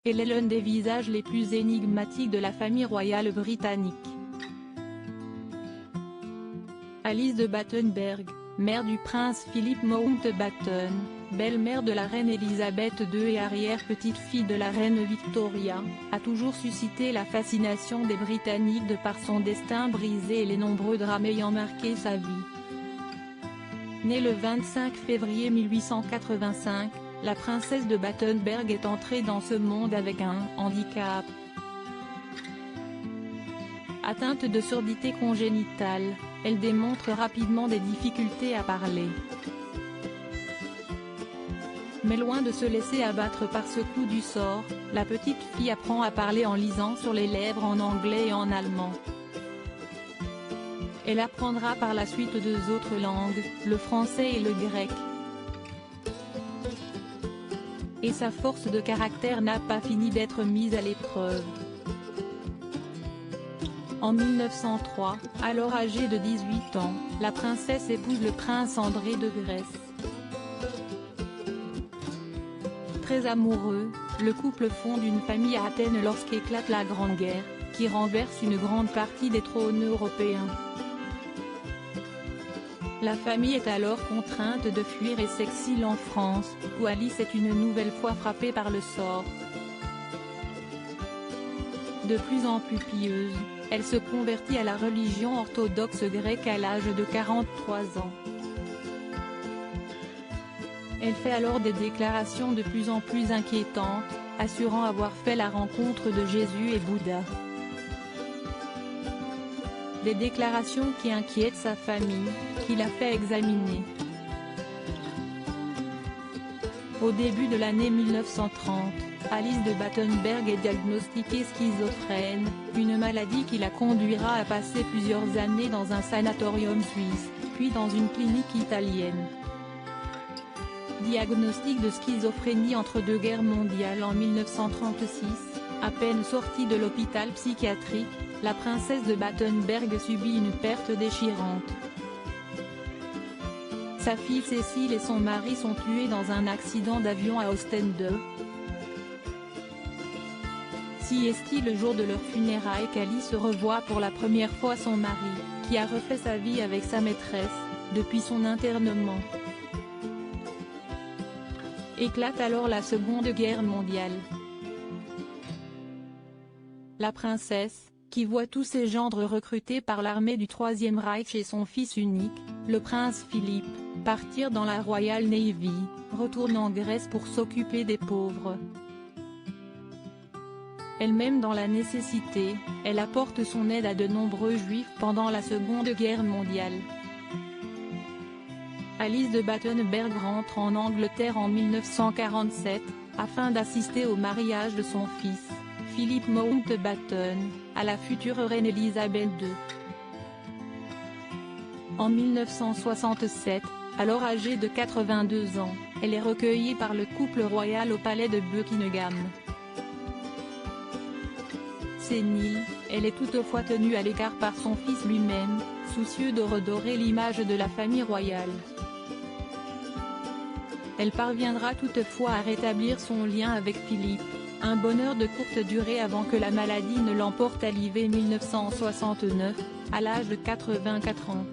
Elle est l'un des visages les plus énigmatiques de la famille royale britannique. Alice de Battenberg, mère du prince Philip Mountbatten, belle-mère de la reine Elisabeth II et arrière-petite-fille de la reine Victoria, a toujours suscité la fascination des Britanniques de par son destin brisé et les nombreux drames ayant marqué sa vie. Née le 25 février 1885, la princesse de Battenberg est entrée dans ce monde avec un handicap. Atteinte de surdité congénitale, elle démontre rapidement des difficultés à parler. Mais loin de se laisser abattre par ce coup du sort, la petite fille apprend à parler en lisant sur les lèvres en anglais et en allemand. Elle apprendra par la suite deux autres langues, le français et le grec. Et sa force de caractère n'a pas fini d'être mise à l'épreuve. En 1903, alors âgée de 18 ans, la princesse épouse le prince André de Grèce. Très amoureux, le couple fonde une famille à Athènes lorsqu'éclate la Grande Guerre, qui renverse une grande partie des trônes européens. La famille est alors contrainte de fuir et s'exile en France, où Alice est une nouvelle fois frappée par le sort. De plus en plus pieuse, elle se convertit à la religion orthodoxe grecque à l'âge de 43 ans. Elle fait alors des déclarations de plus en plus inquiétantes, assurant avoir fait la rencontre de Jésus et Bouddha. Des déclarations qui inquiètent sa famille, qui la fait examiner. Au début de l'année 1930, Alice de Battenberg est diagnostiquée schizophrène, une maladie qui la conduira à passer plusieurs années dans un sanatorium suisse, puis dans une clinique italienne. Diagnostic de schizophrénie entre deux guerres mondiales en 1936, à peine sortie de l'hôpital psychiatrique, la princesse de Battenberg subit une perte déchirante. Sa fille Cécile et son mari sont tués dans un accident d'avion à Ostende. Si est-il le jour de leur funérailles qu'Alice revoit pour la première fois son mari, qui a refait sa vie avec sa maîtresse, depuis son internement. Éclate alors la Seconde Guerre mondiale. La princesse, qui voit tous ses gendres recrutés par l'armée du Troisième Reich et son fils unique, le prince Philippe, partir dans la Royal Navy, retourne en Grèce pour s'occuper des pauvres. Elle-même dans la nécessité, elle apporte son aide à de nombreux juifs pendant la Seconde Guerre mondiale. Alice de Battenberg rentre en Angleterre en 1947, afin d'assister au mariage de son fils, Philip Mountbatten, à la future reine Elisabeth II. En 1967, alors âgée de 82 ans, elle est recueillie par le couple royal au palais de Buckingham. Sénile, elle est toutefois tenue à l'écart par son fils lui-même, soucieux de redorer l'image de la famille royale. Elle parviendra toutefois à rétablir son lien avec Philippe, un bonheur de courte durée avant que la maladie ne l'emporte à l'hiver 1969, à l'âge de 84 ans.